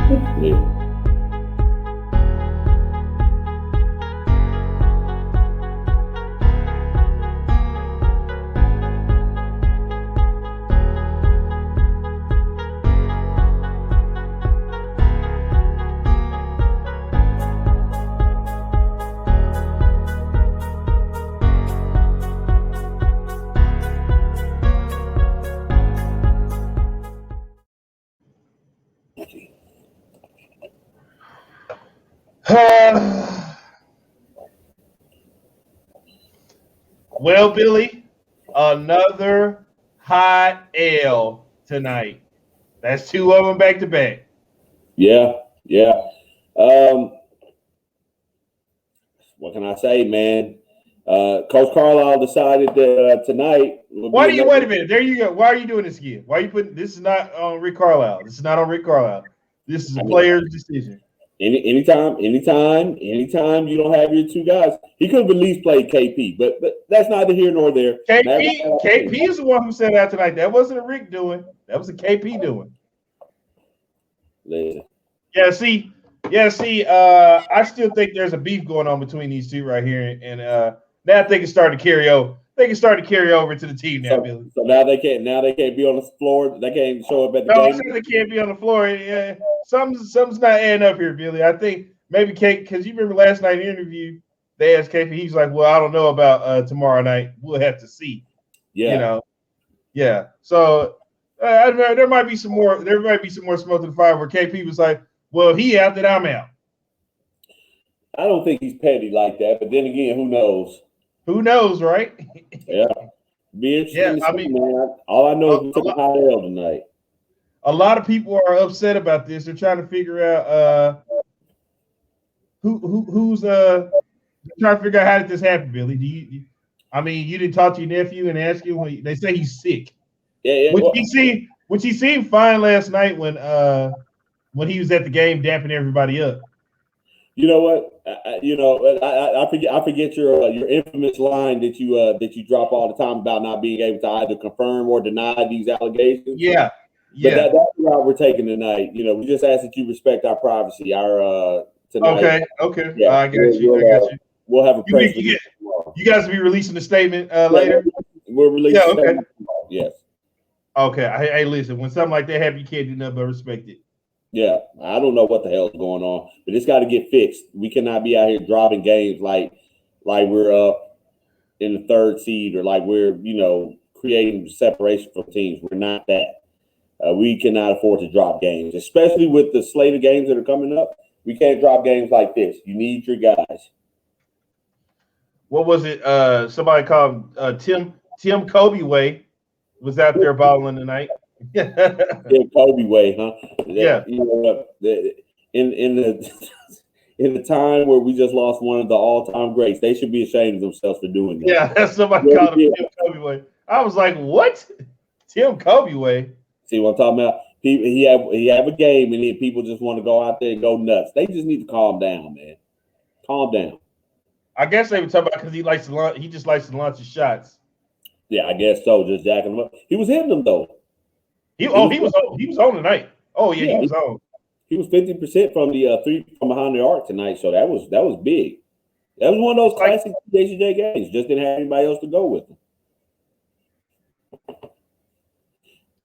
Yeah. Well, Billy, another hot L tonight. That's two of them back to back. Yeah. What can I say, man? Coach Carlisle decided that tonight would Why be do you another. wait a minute? There you go. Why are you doing this again? Why are you putting this is not on Rick Carlisle? This is not on Rick Carlisle. This is a player's decision. Anytime you don't have your two guys, he could have at least played KP, but that's neither here nor there. KP is the one who said that tonight. That wasn't a Rick doing. That was a KP doing. Listen. Yeah, see, I still think there's a beef going on between these two right here, and now I think it's starting to carry over. They can start to carry over to the team now, Billy. So now they can't be on the floor. They can't show up at the game. No, I said they can't be on the floor. Yeah, something's not adding up here, Billy. I think maybe Kate, because you remember last night in the interview, they asked KP. He's like, "Well, I don't know about tomorrow night. We'll have to see." Yeah, yeah. So there might be some more. There might be some more smoke to the fire where KP was like, "Well, he out, then I'm out." I don't think he's petty like that, but then again, who knows? Who knows, right? Yeah. Be interesting to see, man. All I know is we took a hot L tonight. A lot of people are upset about this. They're trying to figure out who's trying to figure out how did this happen, Billy. You didn't talk to your nephew and ask him? They say he's sick. Yeah. Which he seemed fine last night when he was at the game dapping everybody up. You know what? I forget your infamous line that you drop all the time about not being able to either confirm or deny these allegations. Yeah. But that's the route we're taking tonight. We just ask that you respect our privacy. Tonight. Okay. Yeah, I got you. We'll have a press release. You guys will be releasing a statement later. We'll release. Yeah. Okay. Yes. Okay. Hey, listen. When something like that happens, you can't do nothing but respect it. Yeah, I don't know what the hell is going on, but it's got to get fixed. We cannot be out here dropping games like we're up in the third seed or like we're creating separation from teams. We're not that. We cannot afford to drop games, especially with the slate of games that are coming up. We can't drop games like this. You need your guys. What was it? Somebody called Tim Kobe Way was out there balling tonight. Yeah, Kobe way, huh? Yeah. In the time where we just lost one of the all-time greats, they should be ashamed of themselves for doing that. Yeah, that's somebody called him Tim Kobe way. I was like, what? Tim Kobe way? See what I'm talking about? He have a game, and then people just want to go out there and go nuts. They just need to calm down, man. Calm down. I guess they were talking about because he just likes to launch his shots. Yeah, I guess so. Just jacking them up. He was hitting them though. He was on tonight. Oh yeah, he was on. He was 50% from the three from behind the arc tonight, so that was big. That was one of those classic JCJ games. Just didn't have anybody else to go with him.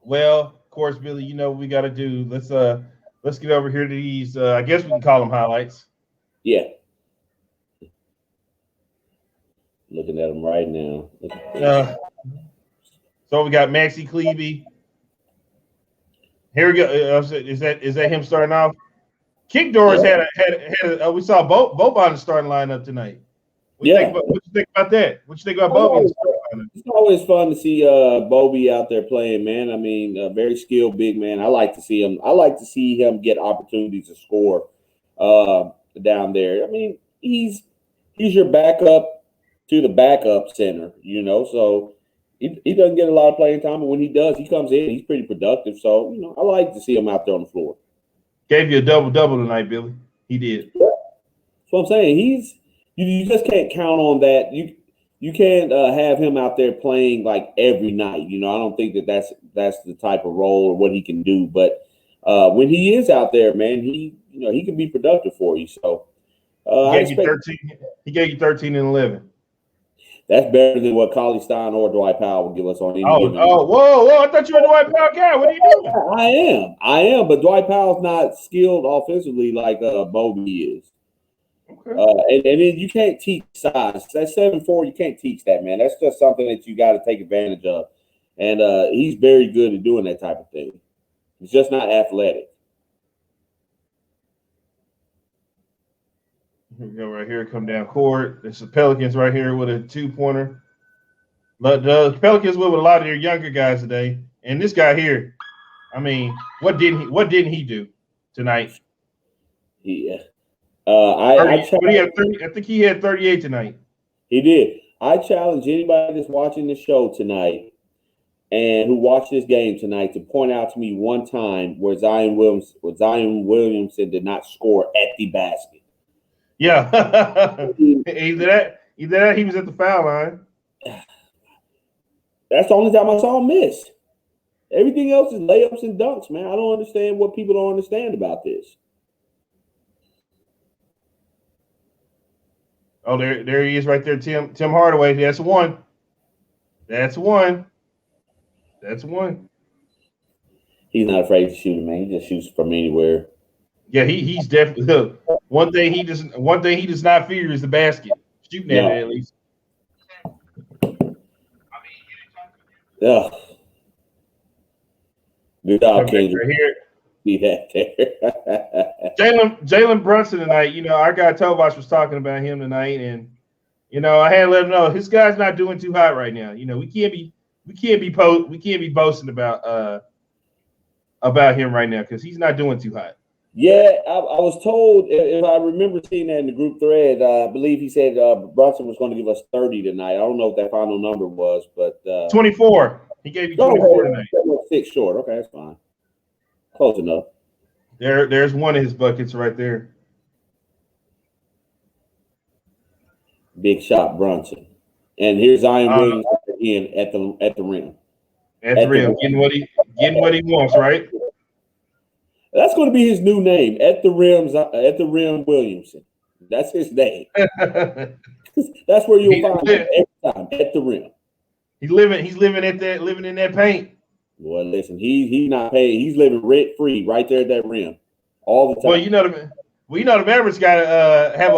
Well, of course, Billy, you know what we got to do. Let's get over here to these. I guess we can call them highlights. Yeah. Looking at them right now. So we got Maxi Clevey. Here we go. Is that him starting off? Kick Doors had we saw Boban starting lineup tonight. What you think about that? What you think about Boban? It's always fun to see Bobby out there playing, man. I mean, a very skilled big man. I like to see him. I like to see him get opportunities to score down there. I mean, he's your backup to the backup center, so he doesn't get a lot of playing time, but when he does, he comes in, he's pretty productive. So, I like to see him out there on the floor. Gave you a double-double tonight, Billy. He did. Yeah. That's what I'm saying. You just can't count on that. You can't have him out there playing like every night. I don't think that's the type of role or what he can do. But when he is out there, man, he can be productive for you. So he gave you 13. He gave you 13 and 11. That's better than what Carlisle or Dwight Powell would give us on any given. Whoa! I thought you were a Dwight Powell guy. What are you doing? I am, but Dwight Powell's not skilled offensively like Boban is. Okay. And then you can't teach size. That 7'4", you can't teach that, man. That's just something that you got to take advantage of. And he's very good at doing that type of thing. He's just not athletic. Here we go right here, come down court. There's the Pelicans right here with a 2-pointer. But the Pelicans with a lot of their younger guys today. And this guy here, I mean, what didn't he do tonight? Yeah. I think he had 38 tonight. He did. I challenge anybody that's watching the show tonight and who watched this game tonight to point out to me one time where Zion Williamson did not score at the basket. Yeah. either that he was at the foul line. That's the only time I saw him miss. Everything else is layups and dunks, man. I don't understand what people don't understand about this. Oh, there he is right there, Tim Hardaway. That's one. He's not afraid to shoot, man. He just shoots from anywhere. Yeah, he's definitely one thing he does not fear is the basket. Shooting at least. Yeah. Good job, King. Right here. See that there. Jalen Brunson tonight. Our guy Tovash was talking about him tonight, and I had to let him know his guy's not doing too hot right now. We can't be boasting about him right now because he's not doing too hot. Yeah, I was told, if I remember seeing that in the group thread, I believe he said Brunson was going to give us 30 tonight. I don't know what that final number was, but 24. He gave you 24 tonight. 6 short. Okay, that's fine. Close enough. There's one of his buckets right there. Big shot, Brunson. And here's Zion Williams again at the rim. At the rim, getting what he wants, right? That's going to be his new name. At the rim, Williamson. That's his name. That's where you'll find him every time. At the rim. He's living in that paint. Boy, listen, he's not paid. He's living rent free right there at that rim all the time. Well, the Mavericks got to have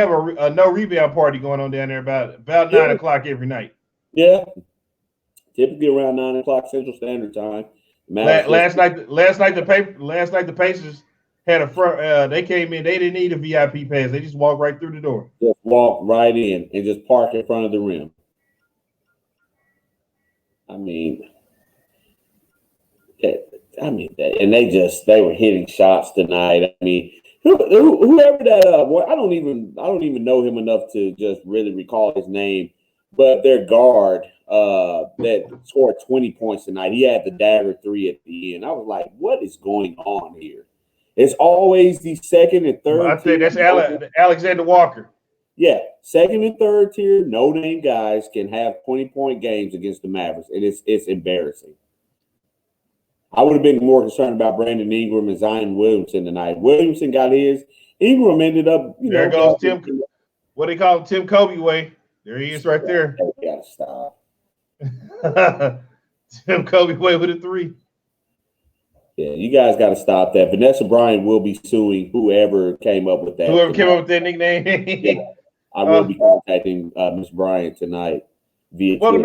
a no rebound party going on down there about 9 o'clock every night. Yeah, typically around 9 o'clock Central Standard Time. Last night the Pacers had a front. They came in. They didn't need a VIP pass. They just walked right through the door. Just walk right in and just park in front of the rim. I mean, and they were hitting shots tonight. I mean, whoever that boy, I don't even know him enough to just really recall his name, but their guard that scored 20 points tonight. He had the dagger 3 at the end. I was like, what is going on here? It's always the second and third. I think that's Alexander Walker. Yeah, second and third tier, no-name guys can have 20-point games against the Mavericks, and it's embarrassing. I would have been more concerned about Brandon Ingram and Zion Williamson tonight. Williamson got his. Ingram ended up, there goes Tim. What they call him, Tim Kobe way. There he is, right there. You gotta stop. Tim Kobe way with a 3. Yeah, you guys got to stop that. Vanessa Bryant will be suing whoever came up with that. Whoever came up with that nickname. Yeah, I will be contacting Miss Bryant tonight via Twitter.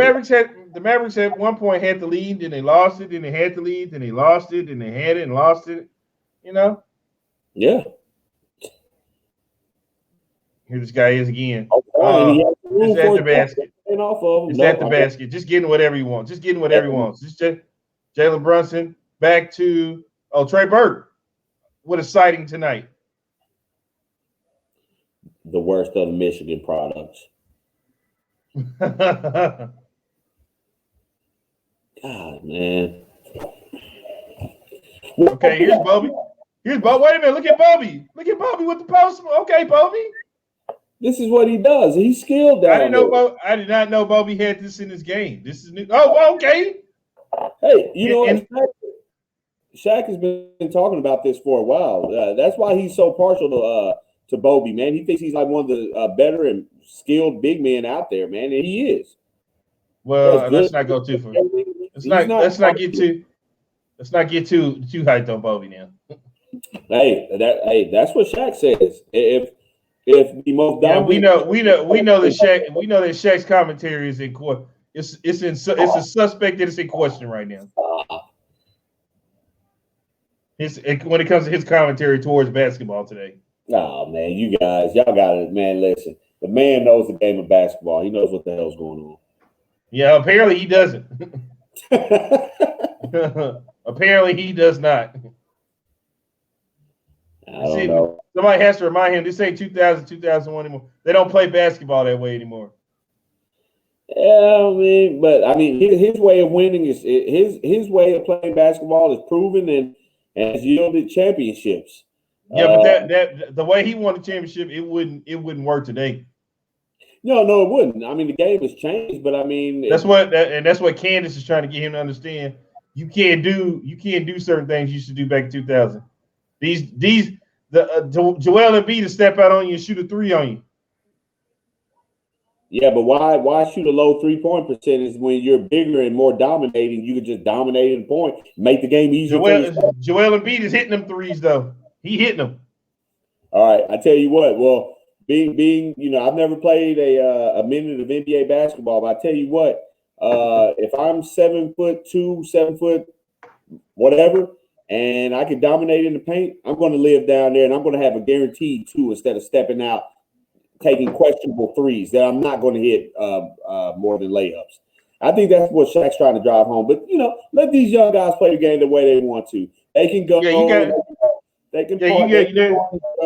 The Mavericks at one point had the lead, then they lost it, then they had the lead, then they lost it, then they had it and lost it. Yeah. Here this guy is again. It's at the basket. It's at the basket. Just getting whatever he wants. Just Jalen Brunson. Back to Trey Burke. What a sighting tonight. The worst of the Michigan products. God, man. Okay, here's Bobby. Wait a minute. Look at Bobby with the post. Okay, Bobby. This is what he does. He's skilled down I did not know Bobby had this in his game. This is new. Oh, okay. Hey, you know what? Shaq has been talking about this for a while. That's why he's so partial to Bobby, man. He thinks he's like one of the better and skilled big men out there, man, and he is. Well, let's not go too far. Let's not get too hyped on Bobby now. Hey, that's what Shaq says. If the most dominant, we know that Shaq's commentary is in court. It's a suspect that it's in question right now. When it comes to his commentary towards basketball today. Oh man, y'all got it, man. Listen, the man knows the game of basketball. He knows what the hell's going on. Yeah, apparently he doesn't. Apparently he does not. I don't know. Somebody has to remind him this ain't 2000, 2001 anymore. They don't play basketball that way anymore. Yeah, I mean, his way of winning is his way of playing basketball is proven and has yielded championships. Yeah, but that the way he won the championship, it wouldn't work today. No, it wouldn't. I mean, the game has changed, but I mean, that's what Candace is trying to get him to understand. You can't do certain things you used to do back in 2000. Joel Embiid to step out on you and shoot a three on you. Yeah, but why shoot a low 3-point percentage when you're bigger and more dominating? You could just dominate in point, make the game easier. Joel Embiid is hitting them threes though. He hitting them. All right, I tell you what. Well, being I've never played a minute of NBA basketball, but I tell you what, if I'm 7'2", 7 foot, whatever, and I can dominate in the paint, I'm going to live down there, and I'm going to have a guaranteed 2 instead of stepping out, taking questionable threes that I'm not going to hit more than layups. I think that's what Shaq's trying to drive home. But let these young guys play the game the way they want to. They can go. Yeah, they can.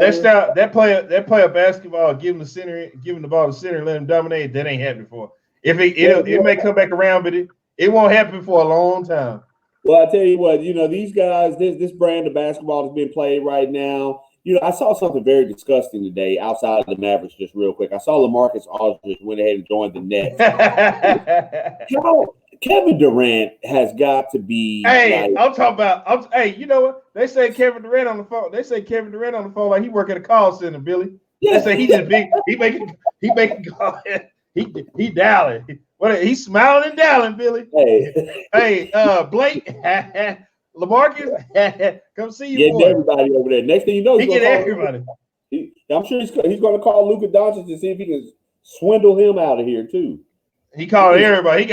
That play a basketball, give him the ball to center, and let him dominate. That ain't happened before. If it may come back around, but it won't happen for a long time. Well, I tell you what, these guys, this brand of basketball that's being played right now. I saw something very disgusting today outside of the Mavericks. Just real quick, I saw LaMarcus Aldridge went ahead and joined the Nets. Kevin Durant has got to be. Hey, I'm talking about. Hey, you know what? They say Kevin Durant on the phone. Like he work at a call center, Billy. Yeah. They say he just big. He making call. He dialing. He's smiling and dialing, Billy. Hey, Blake, LaMarcus, come see you. Getting everybody over there. Next thing you know, he get everybody. I'm sure he's going to call Luka Doncic to see if he can swindle him out of here too. He called everybody.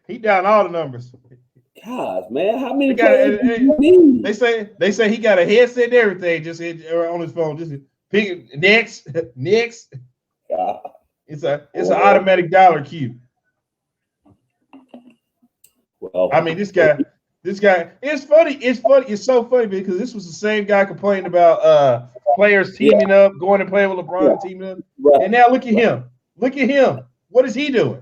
He down all the numbers. Gosh, man, how many players do you need? They say he got a headset and everything just on his phone. Just pick next. God. It's an automatic dollar queue. Well, I mean, this guy. It's funny. It's so funny because this was the same guy complaining about players teaming up, going and playing with LeBron, teaming up, and now look at him. Look at him. What is he doing?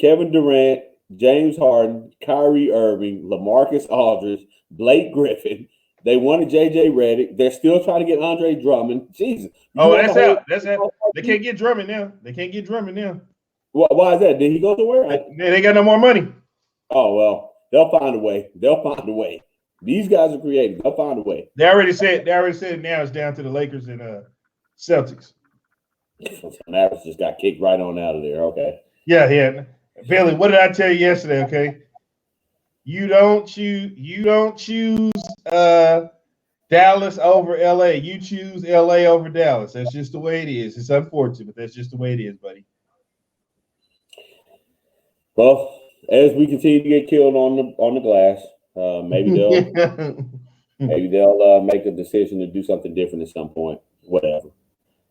Kevin Durant, James Harden, Kyrie Irving, LaMarcus Aldridge, Blake Griffin. They wanted JJ Redick. They're still trying to get Andre Drummond. Jesus. That's out. They can't get Drummond now. Why is that? Did he go somewhere? They got no more money. Oh, well, they'll find a way. These guys are creative. They'll find a way. They already said now it's down to the Lakers and Celtics. Mavericks just got kicked right on out of there. Okay. Yeah. Billy, what did I tell you yesterday? Okay, you don't choose Dallas over LA. You choose LA over Dallas. That's just the way it is. It's unfortunate, but that's just the way it is, buddy. Well, as we continue to get killed on the glass, maybe they'll make a decision to do something different at some point. Whatever.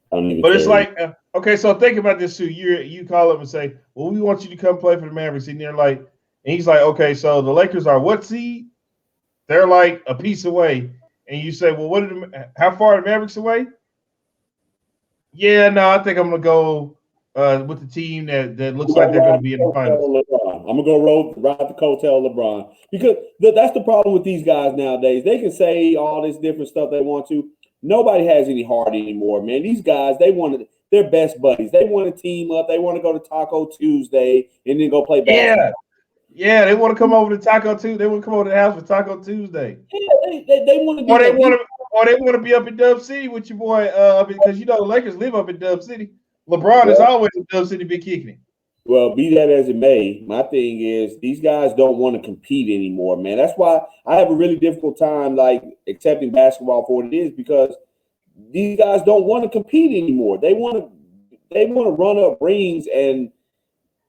But it's like, okay, so think about this too. You call up and say, well, we want you to come play for the Mavericks. And he's like, okay, so the Lakers are what seed? They're like a piece away. And you say, well, how far are the Mavericks away? Yeah, no, I think I'm going to go with the team that looks like they're going to be in the finals. I'm going to go ride the coattail of LeBron. Because that's the problem with these guys nowadays. They can say all this different stuff they want to. Nobody has any heart anymore, man. These guys, they're best buddies. They want to team up. They want to go to Taco Tuesday and then go play basketball. Yeah, they want to come over to Taco Tuesday. They want to come over to the house for Taco Tuesday. Yeah, they want to Or get they want to be up in Dub City with your boy, because the Lakers live up in Dub City. LeBron is always in Dub City, been kicking it. Well, be that as it may, my thing is these guys don't want to compete anymore, man. That's why I have a really difficult time like accepting basketball for what it is because these guys don't want to compete anymore. They want to run up rings and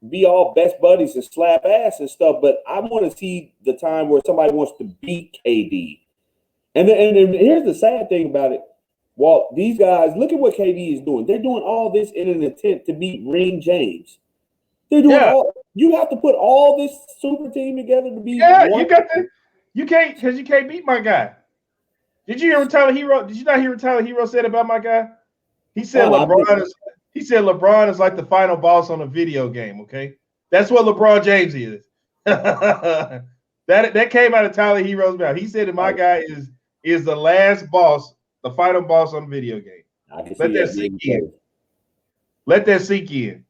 be all best buddies and slap ass and stuff. But I want to see the time where somebody wants to beat KD. And then here's the sad thing about it. Well, these guys, look at what KD is doing. They're doing all this in an attempt to beat Ring James. They're doing you have to put all this super team together to be one. You can't beat my guy. Did you hear what Tyler Hero? Did you not hear what Tyler Hero said about my guy? He said LeBron is like the final boss on a video game, okay? That's what LeBron James is. that came out of Tyler Hero's mouth. He said that my guy is the last boss, the final boss on a video game. Let that sink in. Let that sink in.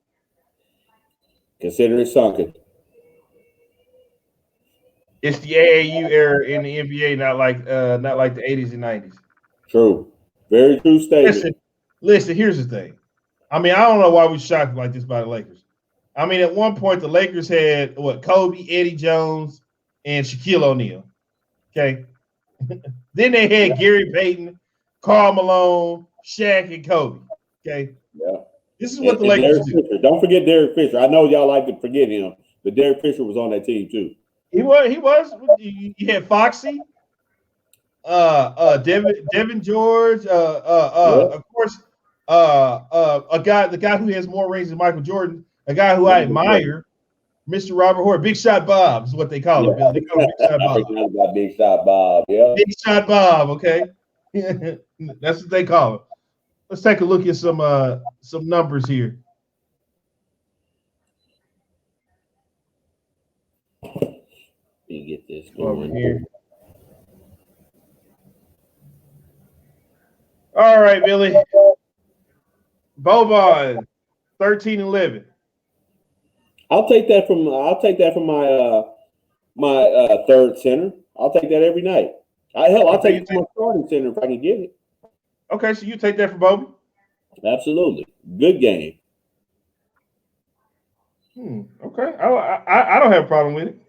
Consider it sunken. It's the AAU era in the NBA, not like the 80s and 90s. True. Very true statement. Listen, here's the thing. I mean, I don't know why we shocked like this by the Lakers. I mean, at one point, the Lakers had Kobe, Eddie Jones, and Shaquille O'Neal. Okay. Then they had Gary Payton, Karl Malone, Shaq, and Kobe. Okay. Yeah. This is what the Lakers do. Don't forget Derek Fisher. I know y'all like to forget him, but Derek Fisher was on that team too. He was. You had Foxy, Devin George, of course, the guy who has more rings than Michael Jordan, a guy who I admire, Mr. Robert Horry. Big Shot Bob is what they call him. They call him Big Shot Bob. I forgot about Big Shot Bob. Yeah. Big Shot Bob. Okay, that's what they call him. Let's take a look at some numbers here. Let me get this going here. All right, Billy. Boban, 13-11. I'll take that from my third center. I'll take that every night. I'll take it from my starting center if I can get it. Okay, so you take that for Boban? Absolutely. Good game. Okay. I don't have a problem with it.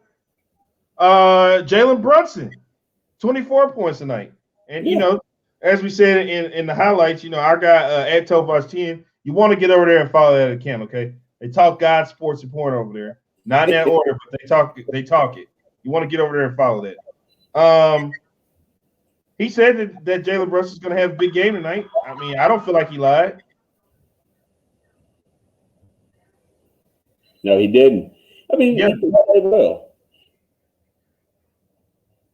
Jalen Brunson, 24 points tonight. And, as we said in the highlights, our guy at Topaz 10, you want to get over there and follow that account, okay? They talk God, sports, and porn over there. Not in that order, but they talk it. You want to get over there and follow that. He said that Jalen Brunson is going to have a big game tonight. I mean, I don't feel like he lied. No, he didn't. I mean, he played well.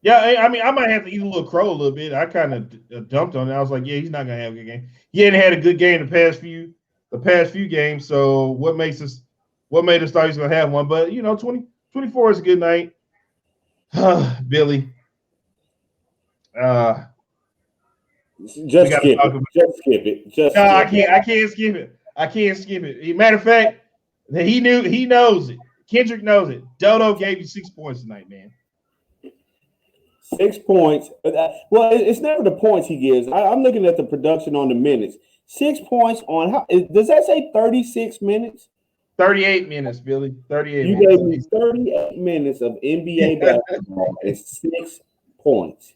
Yeah, I mean, I might have to eat a little crow a little bit. I kind of dumped on it. I was like, yeah, he's not going to have a good game. He hadn't had a good game the past few games. So what made us thought he was going to have one? But 24 is a good night. Billy. Just skip it. I can't skip it. I can't skip it. Matter of fact, he knows it. Kendrick knows it. Dodo gave you 6 points tonight, man. 6 points. Well, it's never the points he gives. I'm looking at the production on the minutes. 6 points on how does that say 36 minutes? 38 minutes, Billy. 38 You minutes. gave me 38 minutes of NBA basketball and 6 points.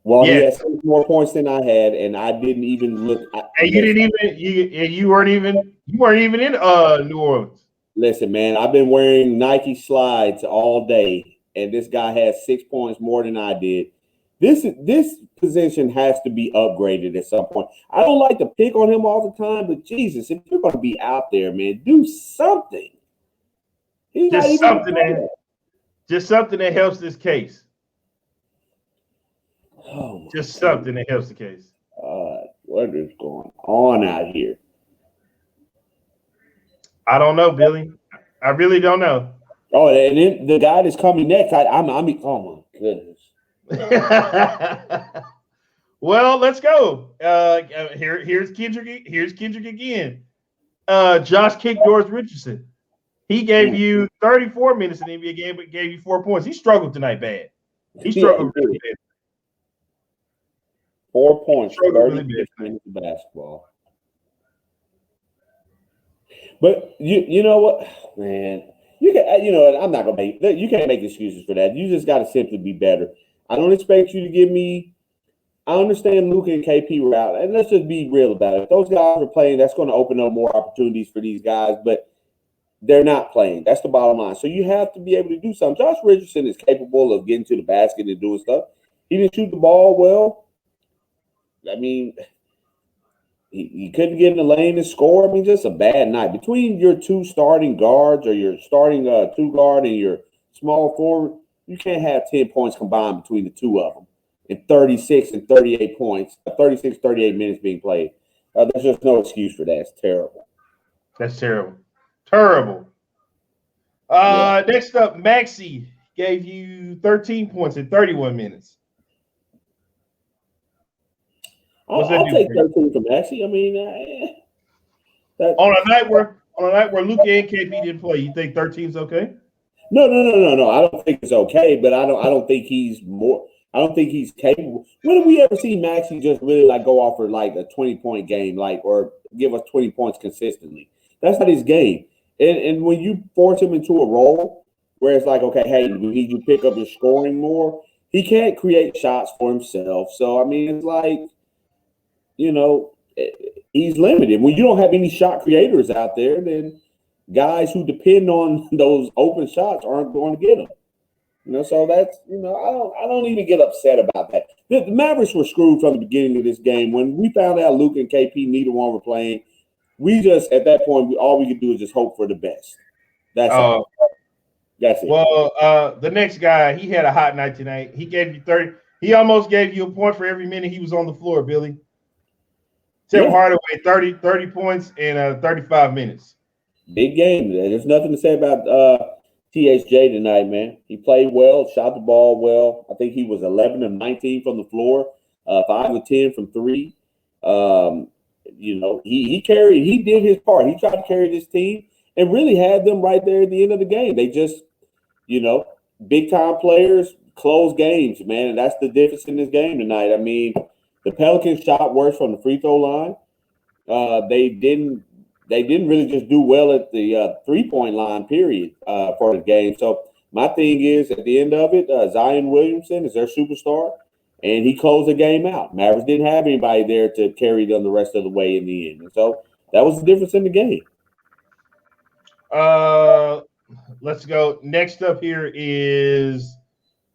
Well, he had 6 more points than I had, and I didn't even look. And you weren't even in New Orleans. Listen, man, I've been wearing Nike slides all day, and this guy has 6 points more than I did. This position has to be upgraded at some point. I don't like to pick on him all the time, but Jesus, if you're going to be out there, man, do something. Just something that helps this case. Oh, just something that helps the case. What is going on out here? I don't know, Billy. I really don't know. Oh, and then the guy that's coming next, oh my goodness. Well, let's go. Here's Kendrick. Here's Kendrick again. Josh Kick Doris Richardson. He gave you 34 minutes in the NBA game, but gave you 4 points. He struggled tonight bad. He struggled really bad. 4 points, 36 minutes of basketball. But you know what, man, I'm not gonna you can't make excuses for that. You just got to simply be better. I don't expect you to give me. I understand Luka and KP were out, and let's just be real about it. If those guys are playing, that's going to open up more opportunities for these guys, but they're not playing. That's the bottom line. So you have to be able to do something. Josh Richardson is capable of getting to the basket and doing stuff. He didn't shoot the ball well. I mean, he couldn't get in the lane and score. I mean, just a bad night. Between your two starting guards or your starting two guard and your small forward, you can't have 10 points combined between the two of them. And 36 and 38 points, 36, 38 minutes being played. There's just no excuse for that. It's terrible. That's terrible. Terrible. Next up, Maxey gave you 13 points in 31 minutes. I'll take 13 from Maxey. I mean, on a night where Luka and KP didn't play, you think 13's okay? No. I don't think it's okay, but I don't think he's more. I don't think he's capable. When have we ever seen Maxey just really like go off for like a 20-point game, or give us 20 points consistently? That's not his game. And when you force him into a role where it's like, okay, hey, we need you to pick up your scoring more, he can't create shots for himself. So I mean, it's like, he's limited. When you don't have any shot creators out there, then guys who depend on those open shots aren't going to get them. So that's, I don't even get upset about that. The Mavericks were screwed from the beginning of this game. When we found out Luka and KP, neither one were playing, we just, at that point, all we could do is just hope for the best. That's all. That's it. Well, the next guy, he had a hot night tonight. He gave you 30. He almost gave you a point for every minute he was on the floor, Billy. Tim Hardaway, 30 points in 35 minutes. Big game. There's nothing to say about THJ tonight, man. He played well, shot the ball well. I think he was 11 of 19 from the floor, 5 of 10 from three. He did his part. He tried to carry this team and really had them right there at the end of the game. They just, big time players close games, man. And that's the difference in this game tonight. I mean, the Pelicans shot worse from the free throw line. They didn't really just do well at the 3-point line, period, for the game. So my thing is, at the end of it, Zion Williamson is their superstar, and he closed the game out. Mavericks didn't have anybody there to carry them the rest of the way in the end. And so that was the difference in the game. Let's go. Next up here is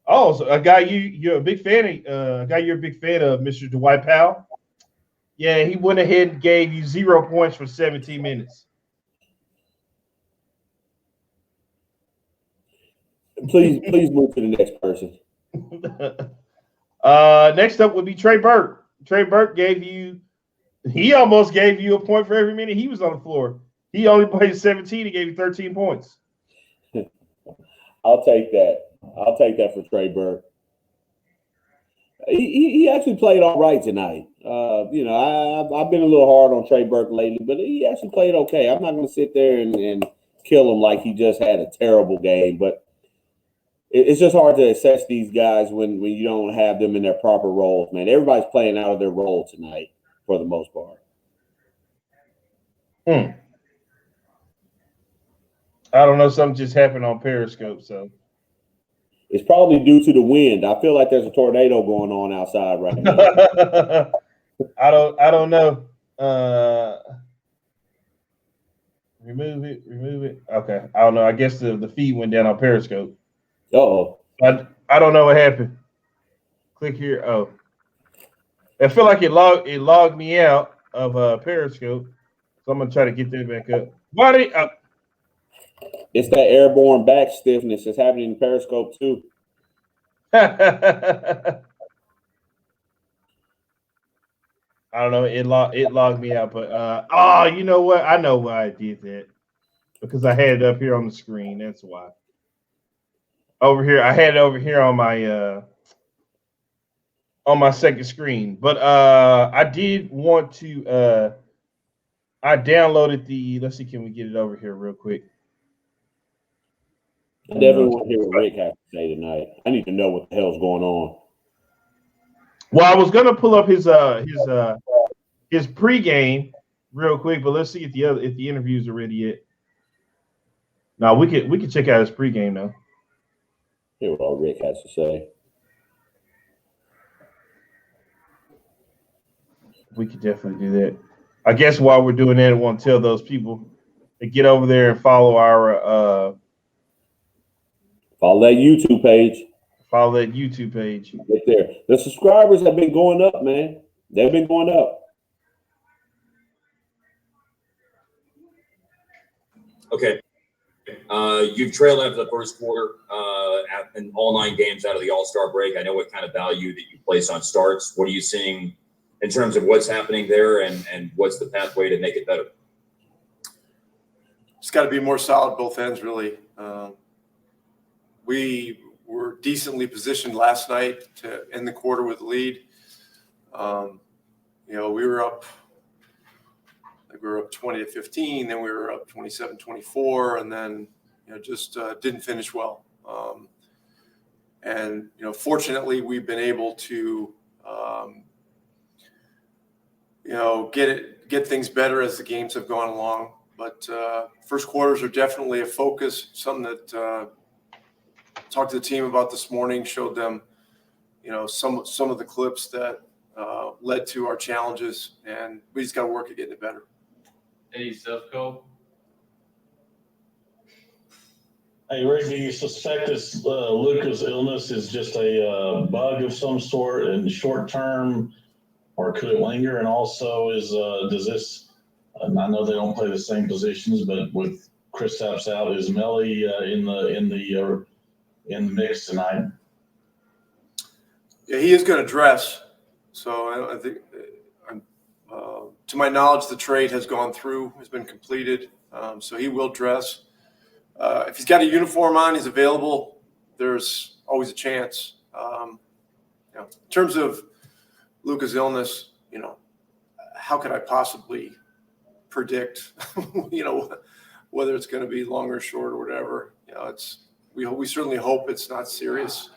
so a guy you're a big fan of, Mr. Dwight Powell. Yeah, he went ahead and gave you 0 points for 17 minutes. Please move to the next person. Next up would be Trey Burke. Trey Burke he almost gave you a point for every minute he was on the floor. He only played 17. He gave you 13 points. I'll take that. I'll take that for Trey Burke. He actually played all right tonight. I've been a little hard on Trey Burke lately, but he actually played okay. I'm not going to sit there and kill him like he just had a terrible game, but it's just hard to assess these guys when you don't have them in their proper roles, man. Everybody's playing out of their role tonight for the most part. I don't know. Something just happened on Periscope, so. It's probably due to the wind. I feel like there's a tornado going on outside right now. I don't know. Remove it. Okay. I don't know. I guess the feed went down on Periscope. Uh-oh. I don't know what happened. Click here. Oh. I feel like it logged me out of Periscope. So I'm gonna try to get that back up. It's that airborne back stiffness that's happening in Periscope too. I don't know. It logged me out, but you know what? I know why I did that. Because I had it up here on the screen. That's why. Over here, I had it over here on my second screen. But I did want to I downloaded let's see, can we get it over here real quick? I definitely want to hear what Rick has to say tonight. I need to know what the hell's going on. Well, I was gonna pull up his pregame real quick, but let's see if the interviews are ready yet. Now we could check out his pregame now. Hear what all Rick has to say. We could definitely do that. I guess while we're doing that, I want to tell those people to get over there and follow our Follow that YouTube page. Right there. The subscribers have been going up, man. They've been going up. Okay. You've trailed after the first quarter in all 9 games out of the All-Star break. I know what kind of value that you place on starts. What are you seeing in terms of what's happening there and what's the pathway to make it better? It's got to be more solid both ends, really. We were decently positioned last night to end the quarter with the lead. We were up. We were up 20-15, then we were up 27-24, and then just didn't finish well. Fortunately, we've been able to get things better as the games have gone along. But first quarters are definitely a focus. Something that talked to the team about this morning, showed them some of the clips that led to our challenges, and we just got to work at getting it better. Hey, Sefco. Hey, Rick, do you suspect this Luka's illness is just a bug of some sort and short term, or could it linger? And also, does this? I know they don't play the same positions, but with Kristaps out, is Melly in the mix tonight? Yeah, he is going to dress. So I think, to my knowledge, the trade has gone through, has been completed. So he will dress. If he's got a uniform on, he's available. There's always a chance. In terms of Luka's illness, how could I possibly predict, whether it's going to be long or short or whatever? We certainly hope it's not serious.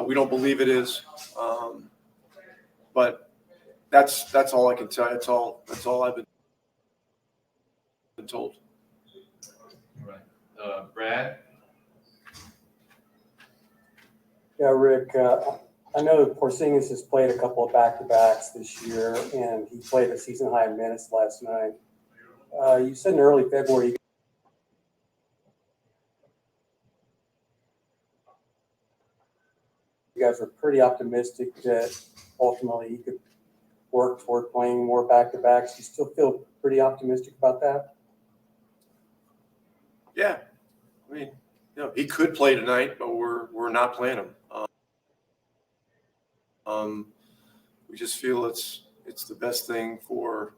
We don't believe it is, but that's all I can tell you. That's all I've been told. Right, Brad. Yeah, Rick. I know Porzingis has played a couple of back-to-backs this year, and he played a season-high minutes last night. You said in early February you guys were pretty optimistic that ultimately he could work toward playing more back-to-backs. You still feel pretty optimistic about that? Yeah, I mean, he could play tonight, but we're not playing him. We just feel it's the best thing for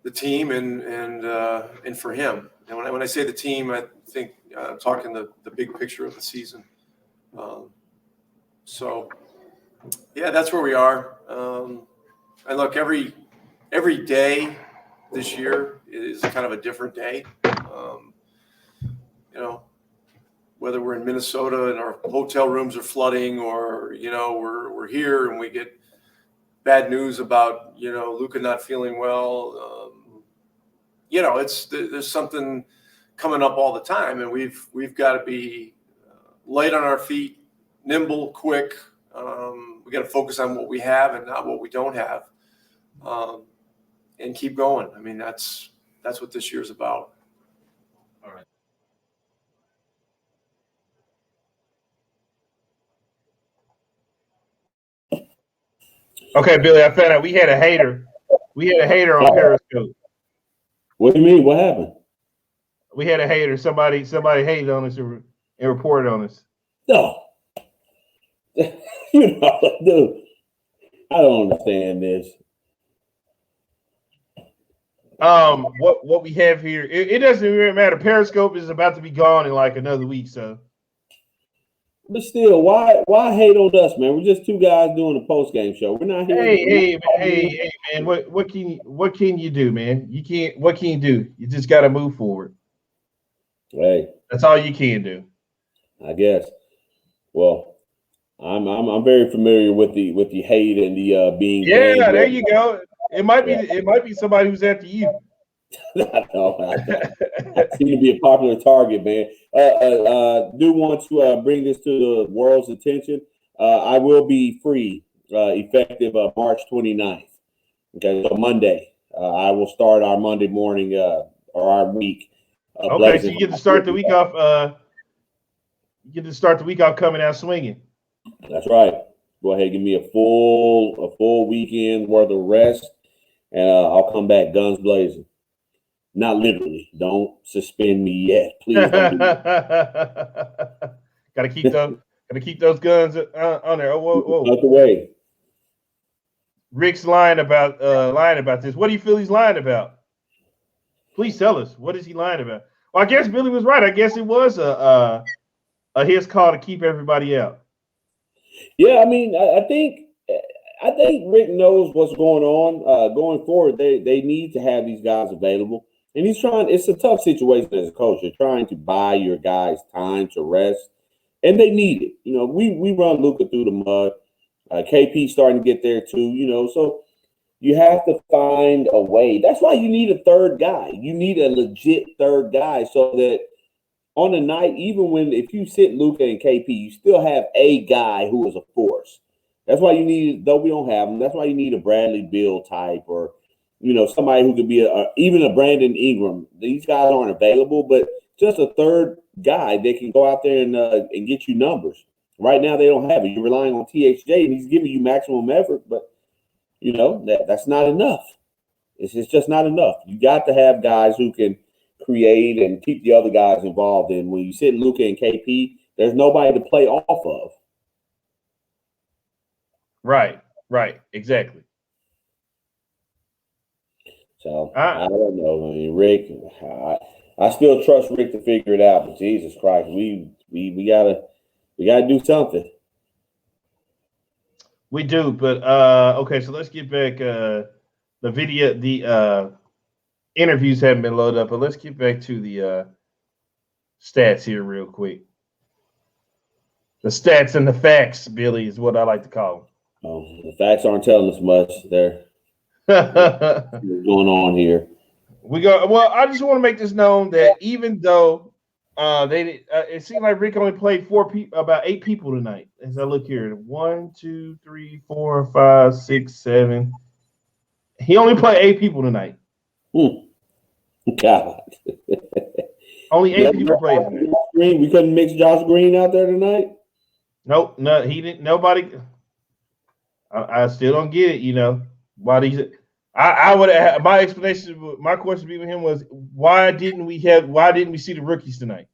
the team and for him. And when I say the team, I think I'm talking the big picture of the season. So, yeah, that's where we are. And look, every day this year is kind of a different day. Whether we're in Minnesota and our hotel rooms are flooding, or we're here and we get bad news about Luka not feeling well. There's something coming up all the time, and we've got to be light on our feet, nimble, quick. We got to focus on what we have and not what we don't have, and keep going. I mean, that's what this year's about. All right. Okay, Billy, I found out we had a hater. We had a hater on Periscope. What do you mean? What happened? We had a hater. Somebody hated on us and reported on us. No. Dude, I don't understand this. What we have here, it doesn't really matter. Periscope is about to be gone in like another week, so. But still, why hate on us, man? We're just two guys doing a post game show. We're not here. Hey, man. What can you do, man? You can't. What can you do? You just got to move forward. Hey, That's all you can do. I guess. Well, I'm very familiar with the hate and the being. Yeah, there you go. It might be somebody who's after you. I seem to be a popular target, man. Do want to bring this to the world's attention. I will be free effective March 29th. Okay, so Monday. I will start our Monday morning or our week. Okay, so you get to start the week off. You get to start the week off coming out swinging. That's right. Go ahead, give me a full weekend worth of rest, and I'll come back guns blazing. Not literally. Don't suspend me yet, please. Don't do Gotta keep those guns on there. Oh, whoa. Out the way. Rick's lying about this. What do you feel he's lying about? Please tell us. What is he lying about? Well, I guess Billy was right. I guess it was a his call to keep everybody out. Yeah, I mean, I think Rick knows what's going on. Going forward, they need to have these guys available. And he's trying. It's a tough situation as a coach. You're trying to buy your guys time to rest, and they need it. You know, we run Luka through the mud. KP starting to get there too. You know, so you have to find a way. That's why you need a third guy. You need a legit third guy so that on the night, even if you sit Luka and KP, you still have a guy who is a force. That's why you need, though we don't have him. That's why you need a Bradley Beal type or, you know, somebody who could be even a Brandon Ingram. These guys aren't available, but just a third guy that can go out there and get you numbers. Right now, they don't have it. You're relying on THJ, and he's giving you maximum effort, but, you know, that's not enough. It's just not enough. You got to have guys who can create and keep the other guys involved. And when you sit Luka and KP, there's nobody to play off of. Right, exactly. So I don't know. I mean, Rick, I still trust Rick to figure it out. But Jesus Christ, we gotta do something. We do, but okay. So let's get back. The video, the interviews haven't been loaded up, but let's get back to the stats here real quick. The stats and the facts, Billy, is what I like to call them. Oh, the facts aren't telling us much. What's going on here? Well, I just want to make this known that even though it seemed like Rick only played about 8 people tonight. As I look here, 1, 2, 3, 4, 5, 6, 7. He only played 8 people tonight. God. Only 8 people played tonight. We couldn't mix Josh Green out there tonight? Nope, no, he didn't. Nobody. I still don't get it. You know why these? I would have my explanation. My question to him was why didn't we see the rookies tonight?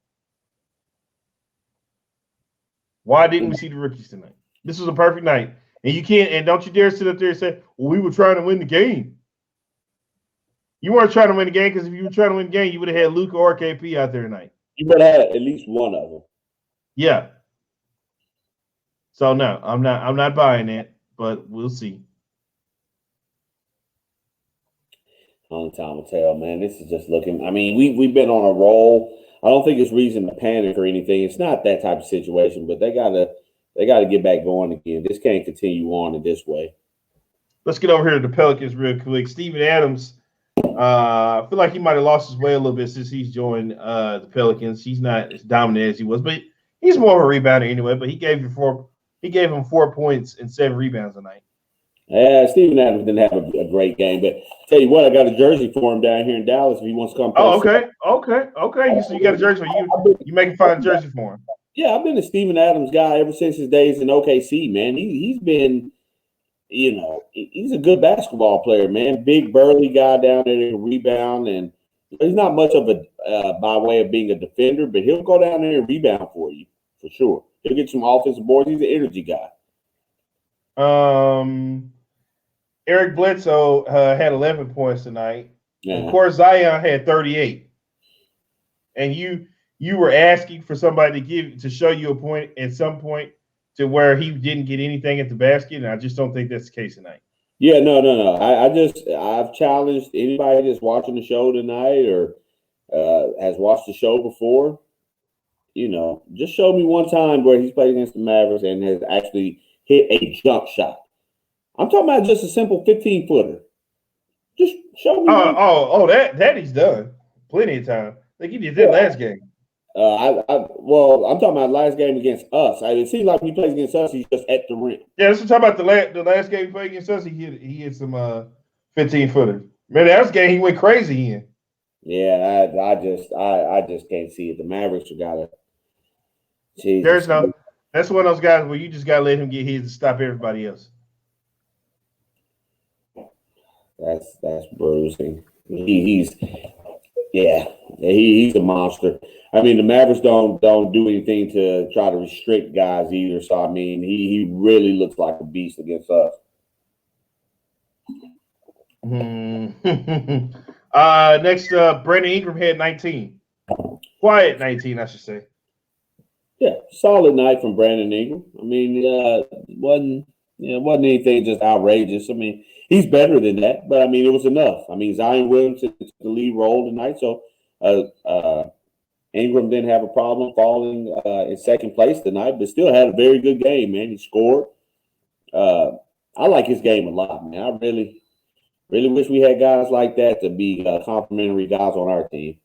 Why didn't we see the rookies tonight? This was a perfect night, and you can't. And don't you dare sit up there and say, "Well, we were trying to win the game." You weren't trying to win the game because if you were trying to win the game, you would have had Luka or KP out there tonight. You would have had at least one of them. Yeah. So no, I'm not buying that, but we'll see. Only time will tell, man. This is just looking. I mean, we've been on a roll. I don't think it's reason to panic or anything. It's not that type of situation, but they gotta get back going again. This can't continue on in this way. Let's get over here to the Pelicans real quick. Steven Adams, I feel like he might have lost his way a little bit since he's joined the Pelicans. He's not as dominant as he was, but he's more of a rebounder anyway. But he gave him 4 points and 7 rebounds tonight. Yeah, Steven Adams didn't have a great game, but tell you what, I got a jersey for him down here in Dallas if he wants to come. Oh, okay. So you got a jersey for you make him find a jersey for him. Yeah, I've been a Steven Adams guy ever since his days in OKC, man. He's been, you know, he's a good basketball player, man. Big, burly guy down there that can rebound, and he's not much of a by way of being a defender, but he'll go down there and rebound for you, for sure. He'll get some offensive boards. He's an energy guy. Eric Bledsoe had 11 points tonight. Yeah. Of course, Zion had 38. And you were asking for somebody to show you a point at some point to where he didn't get anything at the basket, and I just don't think that's the case tonight. Yeah, no. I've challenged anybody that's watching the show tonight or has watched the show before, just show me one time where he's played against the Mavericks and has actually hit a jump shot. I'm talking about just a simple 15-footer. Just show me. That he's done plenty of time. I think he did that last game. I'm talking about last game against us. It seems like when he plays against us, he's just at the rim. Yeah, let's talk about the last game he played against us. He hit some 15-footers. Man, that game he went crazy in. Yeah, I just can't see it. The Mavericks have got to. That's one of those guys where you just gotta let him get his to stop everybody else. That's bruising. He's a monster. I mean, the Mavericks don't do anything to try to restrict guys either. So I mean, he really looks like a beast against us. Next, Brandon Ingram had 19. Quiet 19, I should say. Yeah, solid night from Brandon Ingram. I mean, wasn't anything just outrageous. I mean, he's better than that, but I mean, it was enough. I mean, Zion Williamson took the lead role tonight, so Ingram didn't have a problem falling in second place tonight, but still had a very good game, man. He scored. I like his game a lot, man. I really wish we had guys like that to be complimentary guys on our team.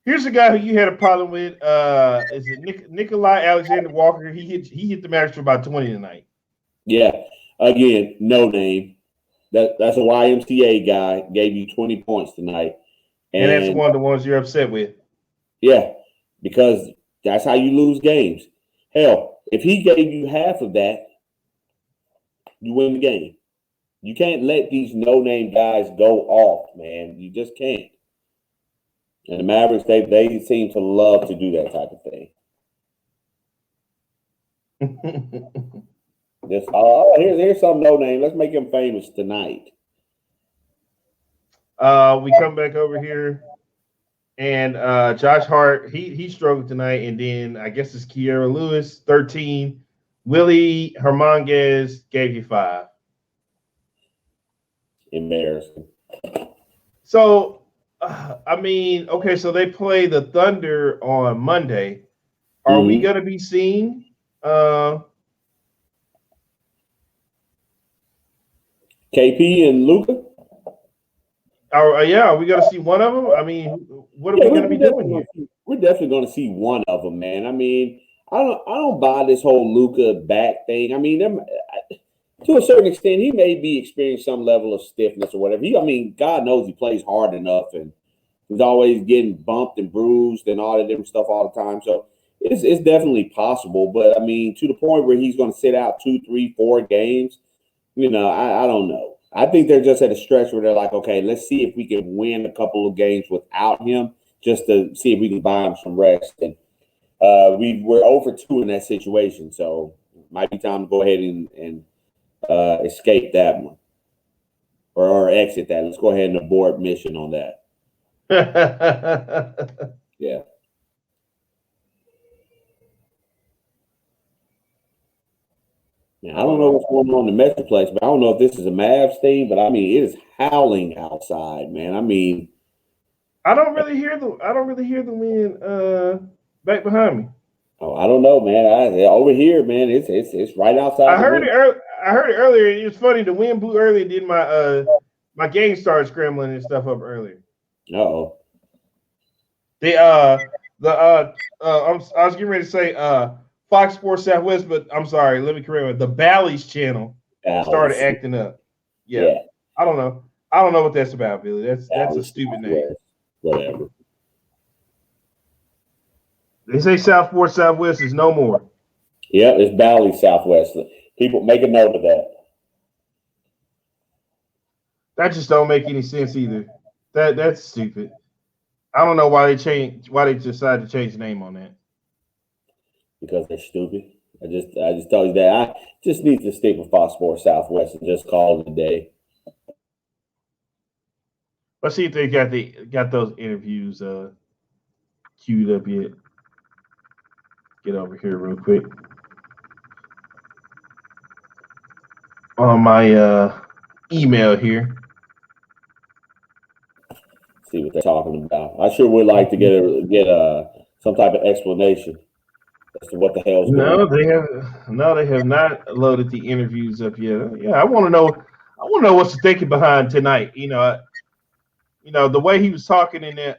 Here's a guy who you had a problem with. Is it Nikolai Alexander Walker? He hit the Mavericks for about 20 tonight. Yeah. Again, no name. That's a YMCA guy. Gave you 20 points tonight. And that's one of the ones you're upset with. Yeah, because that's how you lose games. Hell, if he gave you half of that, you win the game. You can't let these no-name guys go off, man. You just can't. And the Mavericks, they seem to love to do that type of thing. Here's some no-name. Let's make him famous tonight. We come back over here, and Josh Hart, he struggled tonight, and then I guess it's Kiera Lewis, 13. Willie Hermanguez gave you 5. Embarrassing. So, I mean, okay, so they play the Thunder on Monday. Are we going to be seeing KP and Luka? Are we going to see one of them? I mean, what are we going to be doing here? We're definitely going to see one of them, man. I mean, I don't buy this whole Luka back thing. I mean, to a certain extent, he may be experiencing some level of stiffness or whatever. God knows he plays hard enough, and he's always getting bumped and bruised and all that different stuff all the time. So it's definitely possible. But, I mean, to the point where he's going to sit out 2, 3, 4 games, I don't know. I think they're just at a stretch where they're like, okay, let's see if we can win a couple of games without him just to see if we can buy him some rest. And we're 0-2 in that situation, so it might be time to go ahead and escape that one or exit that. Let's go ahead and abort mission on that. Yeah. Now, I don't know what's going on in the Metroplex, but I don't know if this is a Mavs thing, but I mean, it is howling outside, man. I mean, I don't really hear the wind back behind me. Oh, I don't know, man. Over here, man, it's right outside. I heard it earlier. It was funny. The wind blew earlier. Then my game started scrambling and stuff up earlier. Uh-oh. I was getting ready to say Fox Sports Southwest, but I'm sorry. Let me correct it. The Bally's channel started acting up. Yeah. I don't know what that's about, Billy. That's a stupid name. Whatever. They say Southport Southwest is no more. Yeah, it's Bally Southwest. People make a note of that. That just don't make any sense either. That's stupid. I don't know why they decided to change the name on that. Because they're stupid. I just told you that. I just need to stick with Fox Sports Southwest and just call it a day. Let's see if they got those interviews queued up yet. Get over here real quick. On my email here. See what they're talking about. I sure would like to get some type of explanation as to what the hell's going on. They have not loaded the interviews up yet. Yeah, I want to know what's the thinking behind tonight. The way he was talking in that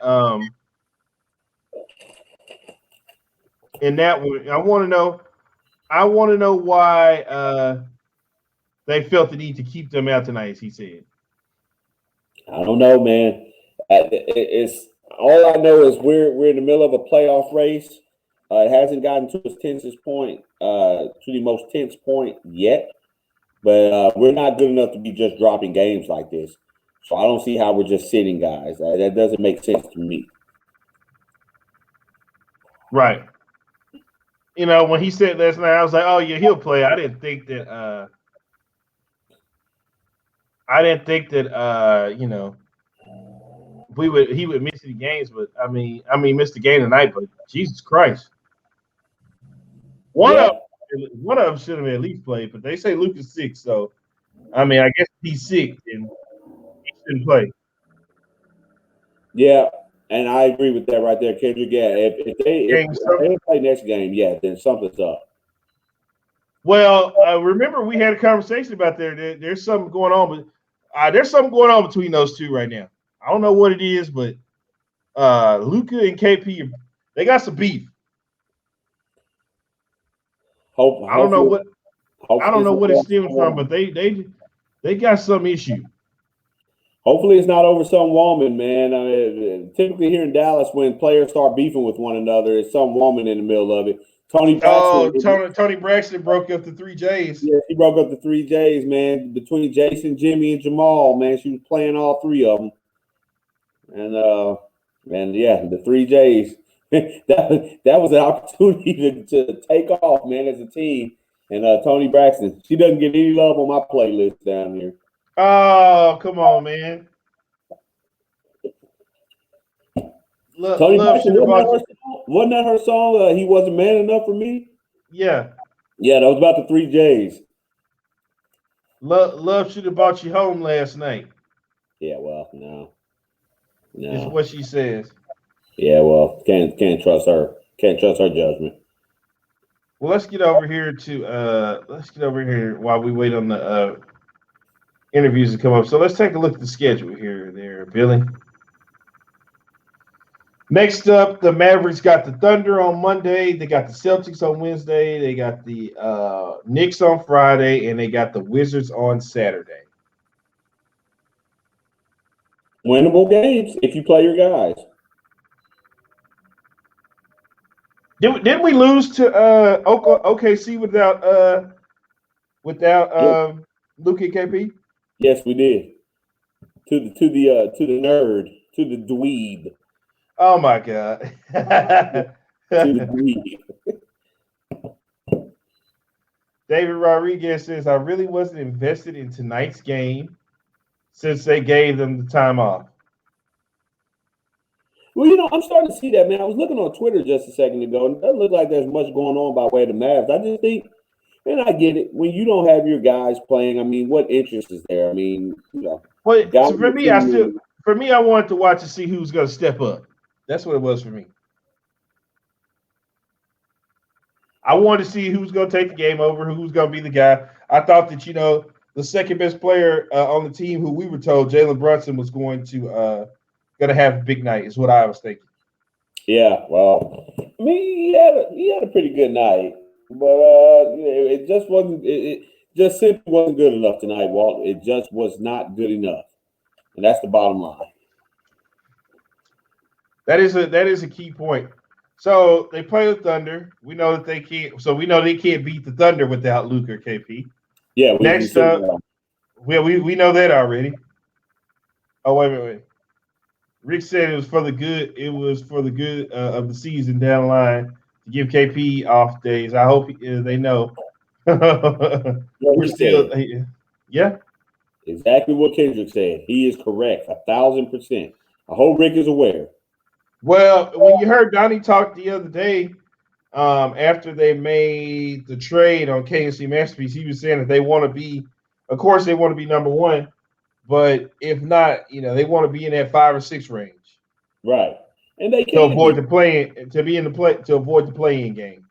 one. I want to know why they felt the need to keep them out tonight, as he said. I don't know, man. It's all I know is we're in the middle of a playoff race. It hasn't gotten to its tensest point, to the most tense point yet. But we're not good enough to be just dropping games like this. So I don't see how we're just sitting guys. That doesn't make sense to me. Right. When he said last night, I was like, "Oh yeah, he'll play." I didn't think that. He would miss the games, but I mean, miss the game tonight. But Jesus Christ, one of them should have at least played. But they say Luke is sick, so I mean, I guess he's sick and he shouldn't play. Yeah, and I agree with that right there, Kendrick. Yeah, if they play next game, yeah, then something's up. Well, remember we had a conversation about there's something going on, but there's something going on between those two right now. I don't know what it is, but Luka and KP, they got some beef. I don't know what it stems from, but they got some issue. Hopefully it's not over some woman, man. Typically here in Dallas, when players start beefing with one another, it's some woman in the middle of it. Tony Braxton broke up the 3 J's. Yeah, he broke up the 3 J's, man. Between Jason, Jimmy, and Jamal, man, she was playing all 3 of them. And yeah, the 3 J's. that was an opportunity to take off, man, as a team. And Tony Braxton, she doesn't get any love on my playlist down here. Oh, come on, man. Tony Braxton, wasn't that her song? He wasn't man enough for me. Yeah. Yeah, that was about the 3 J's. Love should have brought you home last night. Yeah, well, no. Is what she says. Yeah, well, can't trust her. Can't trust her judgment. Well, let's get over here while we wait on the interviews to come up. So let's take a look at the schedule there, Billy. Next up, the Mavericks got the Thunder on Monday. They got the Celtics on Wednesday. They got the Knicks on Friday, and they got the Wizards on Saturday. Winnable games if you play your guys. Didn't we lose to OKC without Luka and KP? Yes, we did. To the nerd, to the dweeb. Oh my God. To the dweeb. David Rodriguez says, I really wasn't invested in tonight's game since they gave them the time off. Well, I'm starting to see that, man. I was looking on Twitter just a second ago, and it doesn't look like there's much going on by way of the Mavs. I just think, and I get it, when you don't have your guys playing, I mean, what interest is there? I mean, Well, so for me, I wanted to watch to see who's going to step up. That's what it was for me. I wanted to see who's going to take the game over, who's going to be the guy. I thought that, the second best player on the team, who we were told, Jalen Brunson, was going to have a big night, is what I was thinking. Yeah, well, I mean, he had a pretty good night, but it just wasn't. It just simply wasn't good enough tonight, Walt. It just was not good enough, and that's the bottom line. That is a key point. So they play the Thunder. We know that they can't. So we know they can't beat the Thunder without Luka or KP. Yeah. Next up, we know that already. Oh wait. Rick said it was for the good. It was for the good of the season down the line to give KP off days. I hope they know. We're still, yeah. Exactly what Kendrick said. He is correct, 1,000%. I hope Rick is aware. Well, when you heard Donnie talk the other day, after they made the trade on KNC Masterpiece, he was saying that they want to be, of course, they want to be number one. but if not, they want to be in that 5 or 6 range Right. And they to can avoid be. the play-in, to avoid the play-in game.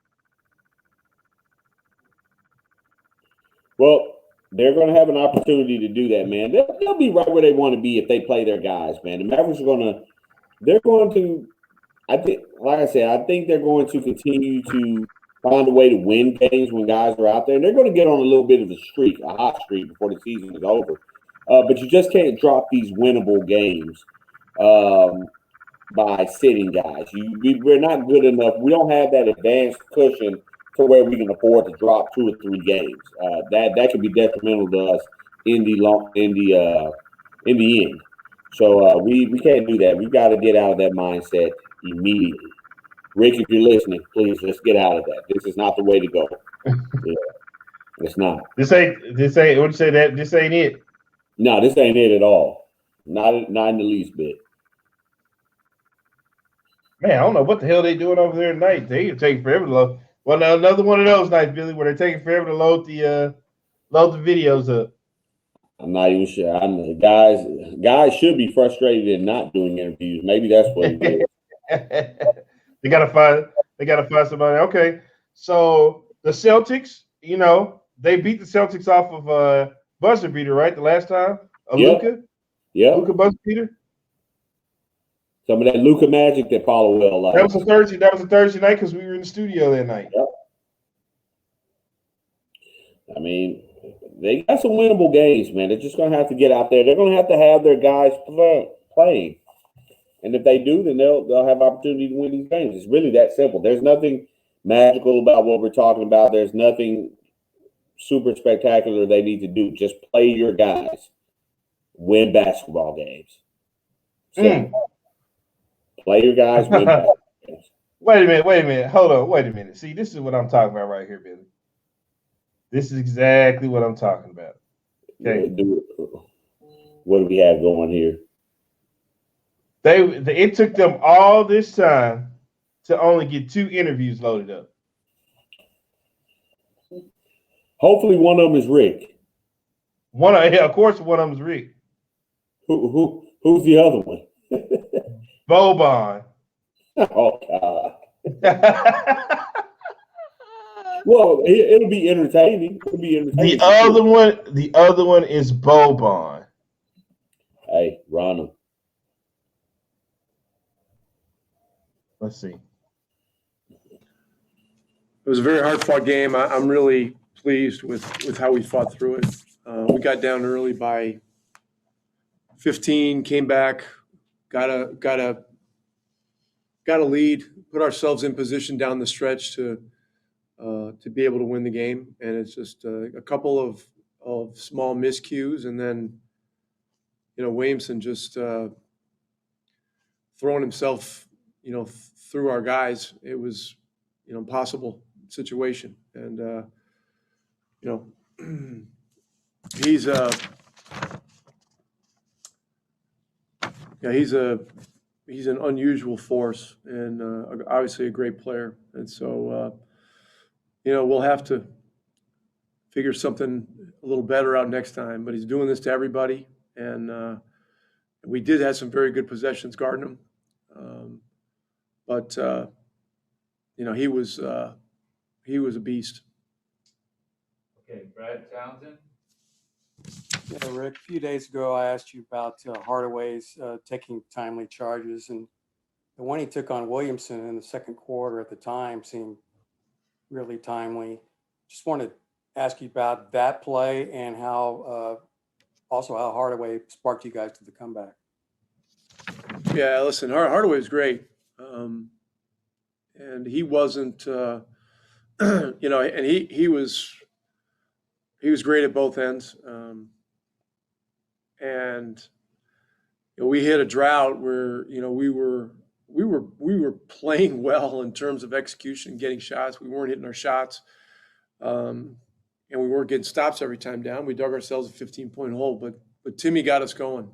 Well, they're going to have an opportunity to do that, man. They'll be right where they want to be if they play their guys, man. The Mavericks they're going to, I think, like I said, I think they're going to continue to find a way to win games when guys are out there. And they're going to get on a little bit of a streak, a hot streak before the season is over. But you just can't drop these winnable games by sitting guys. We're not good enough. We don't have that advanced cushion to where we can afford to drop 2 or 3 games. That could be detrimental to us in the end. So we can't do that. We've got to get out of that mindset immediately. Rick, if you're listening, please let's get out of that. This is not the way to go. Yeah, it's not. This ain't. What you say that? This ain't it. No, this ain't it at all. Not in the least bit. Man, I don't know what the hell they doing over there tonight. They taking forever to load. Well, now another one of those nights, Billy, where they're taking forever to load the videos up. I'm not even sure. I know guys should be frustrated in not doing interviews. Maybe that's what it is. They gotta find somebody. Okay, so the Celtics, they beat the Celtics off of buzzer beater, right? The last time, Luka. Yeah. Luka buzzer beater. Some of that Luka magic that Paulo will like. That was a Thursday night because we were in the studio that night. Yep. I mean, they got some winnable games, man. They're just going to have to get out there. They're going to have their guys playing. And if they do, then they'll have opportunity to win these games. It's really that simple. There's nothing magical about what we're talking about. There's nothing super spectacular they need to do. Just play your guys. Win basketball games. So, play your guys, win basketball games. Wait a minute. Hold on. Wait a minute. See, this is what I'm talking about right here, Billy. This is exactly what I'm talking about. Okay. What do we have going here? It took them all this time to only get 2 interviews loaded up. Hopefully one of them is Rick. Of course, one of them is Rick. Who's the other one? Boban. Oh God. Well, it'll be entertaining. The other one is Boban. Hey, Ronald. Let's see. It was a very hard-fought game. I'm really pleased with how we fought through it. We got down early by 15, came back, got a lead, put ourselves in position down the stretch to be able to win the game. And it's just a couple of small miscues, and then Williamson just throwing himself through our guys. It was impossible situation, and he's an unusual force, and obviously a great player. And so we'll have to figure something a little better out next time. But he's doing this to everybody, and we did have some very good possessions guarding him. But he was a beast. Okay, Brad Townsend. Yeah, Rick, a few days ago, I asked you about Hardaway's taking timely charges, and the one he took on Williamson in the second quarter at the time seemed really timely. Just wanted to ask you about that play and how Hardaway sparked you guys to the comeback. Yeah, listen, Hardaway was great, and he wasn't, and he was great at both ends. And we hit a drought where we were playing well in terms of execution, getting shots. We weren't hitting our shots, and we weren't getting stops every time down. We dug ourselves a 15-point hole, but Timmy got us going.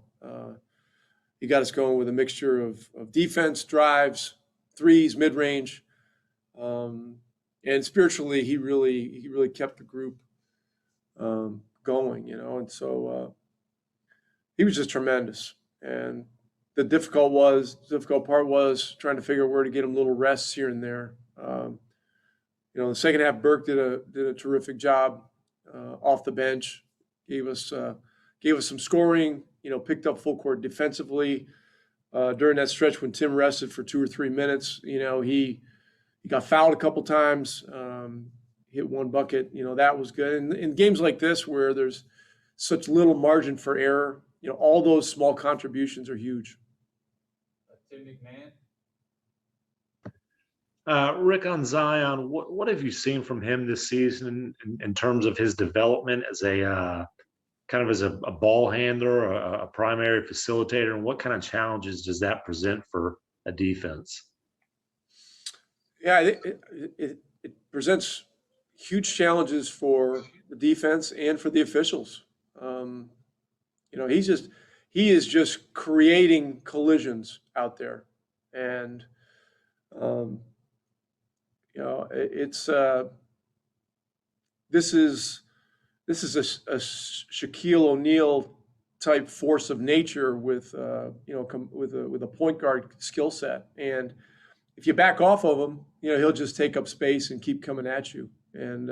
He got us going with a mixture of defense, drives, threes, mid-range, and spiritually he really kept the group going, and so he was just tremendous. And the difficult part was trying to figure out where to get him little rests here and there. The second half, Burke did a terrific job off the bench. Gave us some scoring. Picked up full court defensively during that stretch when Tim rested for 2 or 3 minutes. He got fouled a couple times. Hit one bucket. That was good. And in games like this where there's such little margin for error, all those small contributions are huge. Tim McMahon. Rick, on Zion, what have you seen from him this season in terms of his development as a ball handler, a primary facilitator, and what kind of challenges does that present for a defense? Yeah, it presents huge challenges for the defense and for the officials. He is just creating collisions out there, and this is a Shaquille O'Neal type force of nature with a point guard skill set. And if you back off of him, he'll just take up space and keep coming at you. And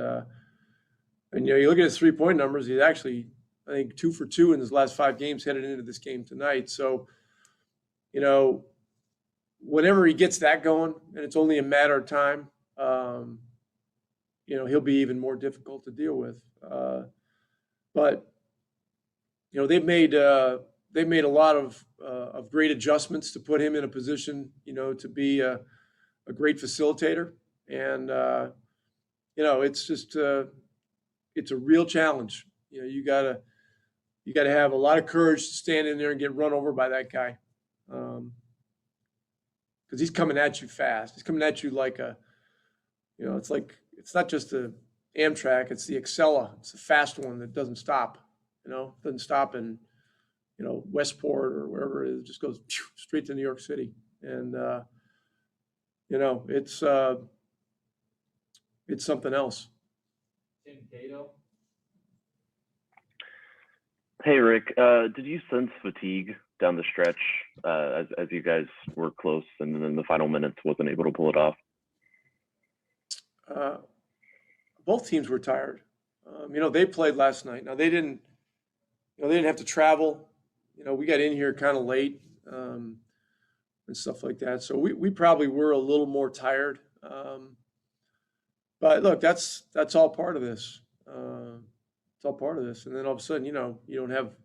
you look at his 3-point numbers, he's actually, I think, 2 for 2 in his last 5 games headed into this game tonight. So, whenever he gets that going, and it's only a matter of time, he'll be even more difficult to deal with. But they've made a lot of great adjustments to put him in a position, to be a great facilitator. And it's just it's a real challenge. You gotta have a lot of courage to stand in there and get run over by that guy, because he's coming at you fast. He's coming at you like it's not just a Amtrak, it's the Excella. It's the fast one that doesn't stop. Doesn't stop in Westport or wherever it is. It just goes straight to New York City. And it's something else. Tim Cato. Hey, Rick, did you sense fatigue down the stretch as you guys were close and then the final minutes wasn't able to pull it off? Both teams were tired. They played last night. Now they didn't have to travel. We got in here kind of late and stuff like that. So we probably were a little more tired. But look, that's all part of this. It's all part of this. And then all of a sudden, you don't have,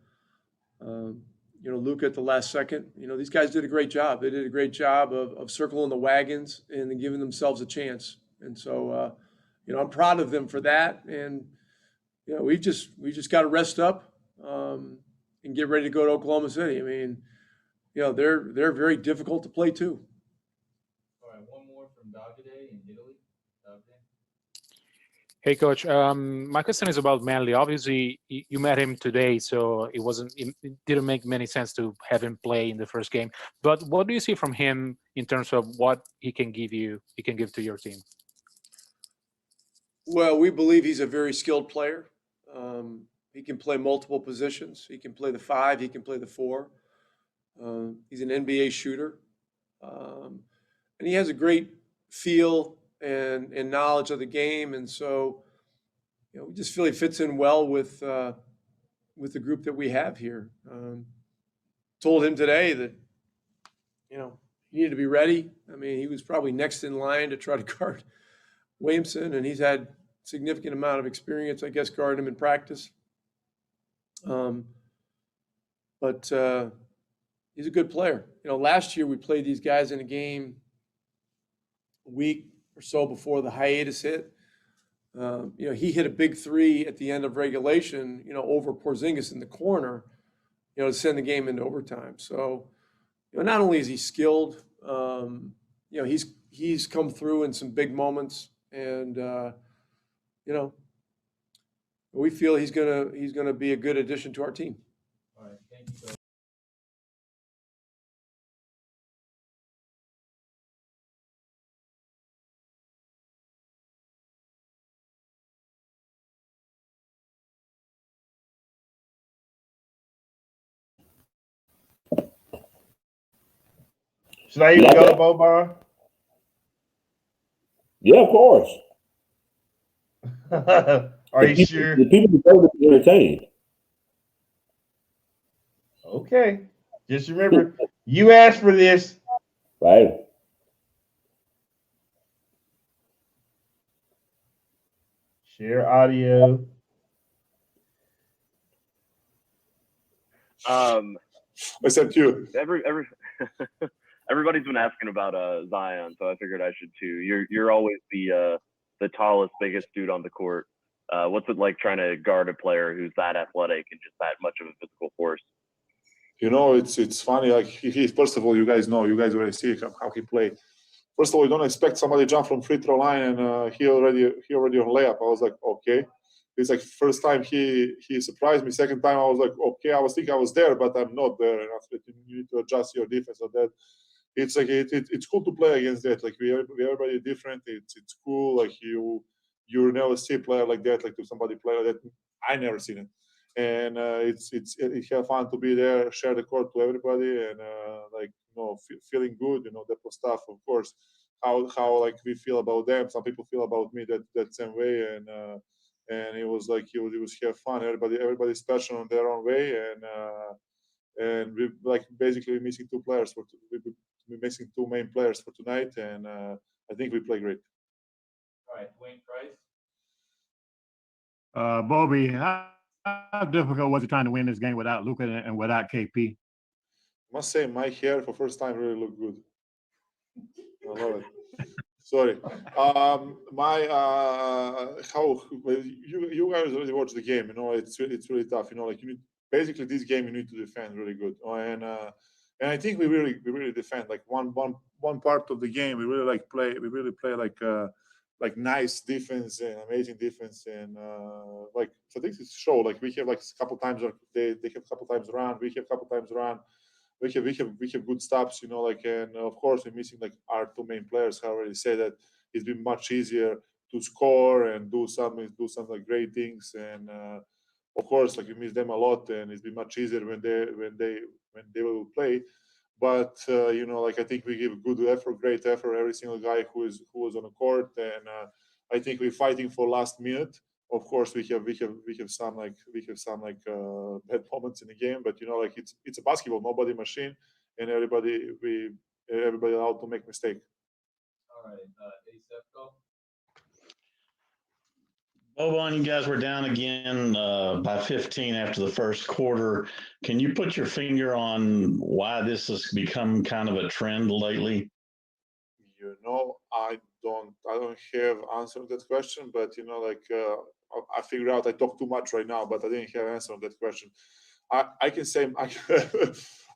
Luka at the last second. These guys did a great job. They did a great job of circling the wagons and then giving themselves a chance. And so, I'm proud of them for that. And, we just got to rest up and get ready to go to Oklahoma City. I mean, they're very difficult to play too. All right, one more from Davide in Italy. Davide. Hey, Coach. My question is about Manley. Obviously, you met him today, so it didn't make many sense to have him play in the first game. But what do you see from him in terms of what he can give to your team? Well, we believe he's a very skilled player. He can play multiple positions. He can play the 5. He can play the 4. He's an NBA shooter. And he has a great feel and knowledge of the game. And so, we just feel he fits in well with the group that we have here. Told him today that, he needed to be ready. I mean, he was probably next in line to try to guard Williamson, and he's had significant amount of experience, I guess, guarding him in practice. But he's a good player. Last year we played these guys in a game a week or so before the hiatus hit. He hit a big 3 at the end of regulation, over Porzingis in the corner, to send the game into overtime. So, not only is he skilled, he's come through in some big moments, and we feel he's gonna be a good addition to our team. All right, thank you, Coach. Should I even go to Boban? Yeah, of course. Are you sure? The people deserve to be entertained. Okay. Just remember, you asked for this. Right. Share audio. Except you. Everybody's been asking about Zion, so I figured I should too. You're always the tallest, biggest dude on the court. What's it like trying to guard a player who's that athletic and just that much of a physical force? It's funny. Like he first of all, you guys already see how he played. First of all, you don't expect somebody to jump from free throw line and he already on layup. I was like, okay. It's like first time he surprised me. Second time I was like, okay, I was thinking I was there, but I'm not there. And after that, you need to adjust your defense on that. It's like it's cool to play against that. Like we everybody different. It's cool. Like you never see a player like that. Like to somebody play like that. I never seen it. And it's have fun to be there, share the court to everybody, and feeling good. That was stuff. Of course, how like we feel about them. Some people feel about me that same way, and it was like it was have fun. Everybody's special in their own way, and we like basically missing two players we're missing two main players for tonight, and I think we play great. All right, Wayne Price. Bobby, how difficult was it trying to win this game without Luka and without KP? I must say, my hair for first time really looked good. I love it. Sorry. How you guys already watched the game? It's really tough. Like basically this game you need to defend really good. And I think we really defend. Like one part of the game we really play like nice defense and amazing defense, and like so this is show. Like we have like a couple times they have a couple times run, we have a couple times run. We have good stops, and of course we're missing like our two main players. I already said that it's been much easier to score and do some like great things, and of course like we miss them a lot, and it's been much easier when they will play. But like I think we give good effort, great effort, every single guy who was on the court, and I think we're fighting for last minute. Of course, we have some bad moments in the game, but like it's a basketball, nobody machine, and everybody allowed to make mistake. All right, Asepco. Boban, you guys were down again by 15 after the first quarter. Can you put your finger on why this has become kind of a trend lately? I don't have answer to that question, but I figured out I talk too much right now, but I didn't have an answer on that question. I can say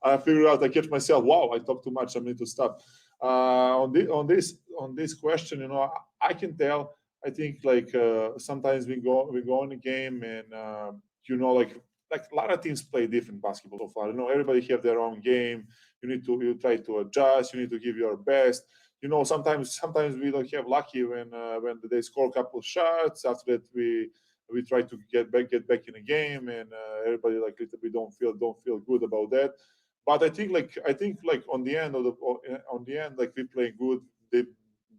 I figured out I catch myself. Wow, I talk too much. I need to stop. On this question, I can tell. I think like sometimes we go in a game and like a lot of teams play different basketball so far. Everybody have their own game. You try to adjust. You need to give your best. Sometimes we don't have lucky when they score a couple of shots. After that, we try to get back in the game, and everybody like little bit don't feel good about that. But I think like on the end like we play good.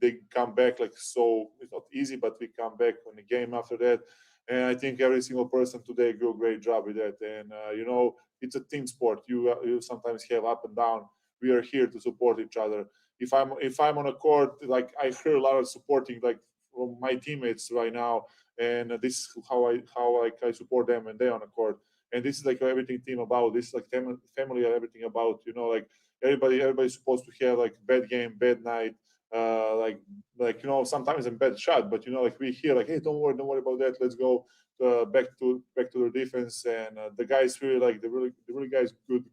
They come back like so. It's not easy, but we come back on the game after that. And I think every single person today do a great job with that. And it's a team sport. You sometimes have up and down. We are here to support each other. If I'm on a court, like I hear a lot of supporting like from my teammates right now, and this is how I support them when they're on the court. And this is like everything team about. This is like family and everything about. Like everybody's supposed to have like bad game, bad night. Sometimes a bad shot, but like we hear like, hey, don't worry about that. Let's go back to the defense, and the guys really like the really guys good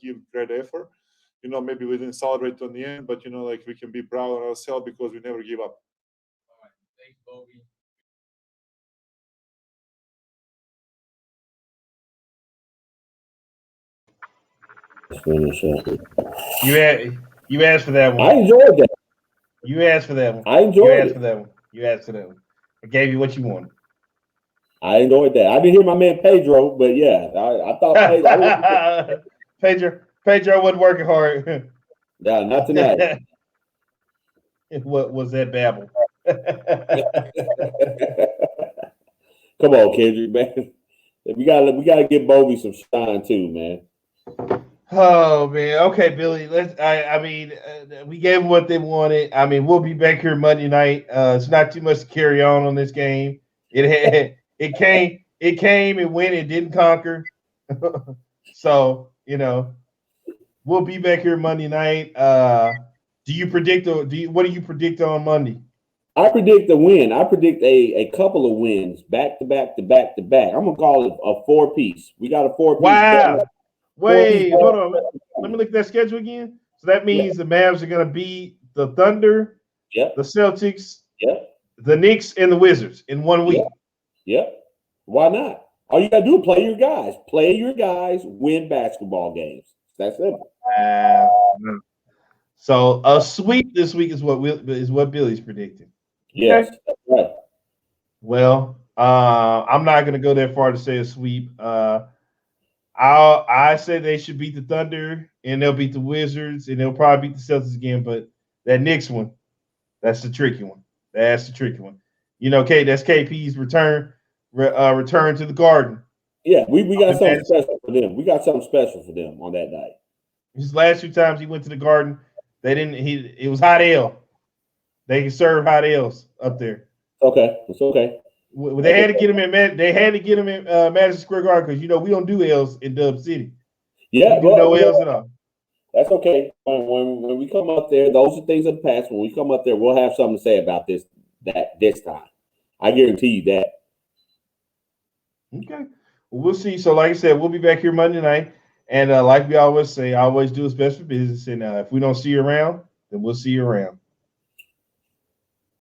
give great effort. Maybe we didn't celebrate on the end, but like we can be proud of ourselves because we never give up. All right, thanks, Bobby. You asked for that one. I enjoyed that. You asked for that one. I enjoyed You asked it. for that one. You asked for that one. I gave you what you wanted. I enjoyed that. I didn't hear my man Pedro, but yeah, I thought Pedro wasn't working hard. Yeah, not tonight. What was that babble? Come on, Kendrick, man. We gotta give Bobby some shine too, man. Oh man, okay, Billy. We gave them what they wanted. I mean, we'll be back here Monday night. It's not too much to carry on this game. It came and went. It didn't conquer. So we'll be back here Monday night. What do you predict on Monday? I predict a win. I predict a couple of wins back to back to back to back. I'm gonna call it a 4-piece. We got a 4-piece. Wow. Wait, four-piece hold on. Let me look at that schedule again. So that means the Mavs are gonna beat the Thunder, Yep. the Celtics, Yep. the Knicks, and the Wizards in 1 week. Yep. Why not? All you gotta do is play your guys. Play your guys. Win basketball games. That's simple. So a sweep this week is what Billy's predicting. Yes. Okay. That's right. Well, I'm not going to go that far to say a sweep. I say they should beat the Thunder and they'll beat the Wizards and they'll probably beat the Celtics again. But that Knicks one, that's the tricky one. That's the tricky one. That's KP's return to the Garden. Yeah, we got something special for them. We got something special for them on that night. His last 2 times he went to the Garden, it was hot ale. They can serve hot ales up there. Okay, it's okay. They had to get him in. Madison Square Garden because we don't do ales in Dub City. Yeah, we do no ales at all. That's okay. When we come up there, those are things of the past. When we come up there, we'll have something to say about this time. I guarantee you that. Okay, well, we'll see. So, like I said, we'll be back here Monday night, and like we always say, always do what's best for business. And if we don't see you around, then we'll see you around.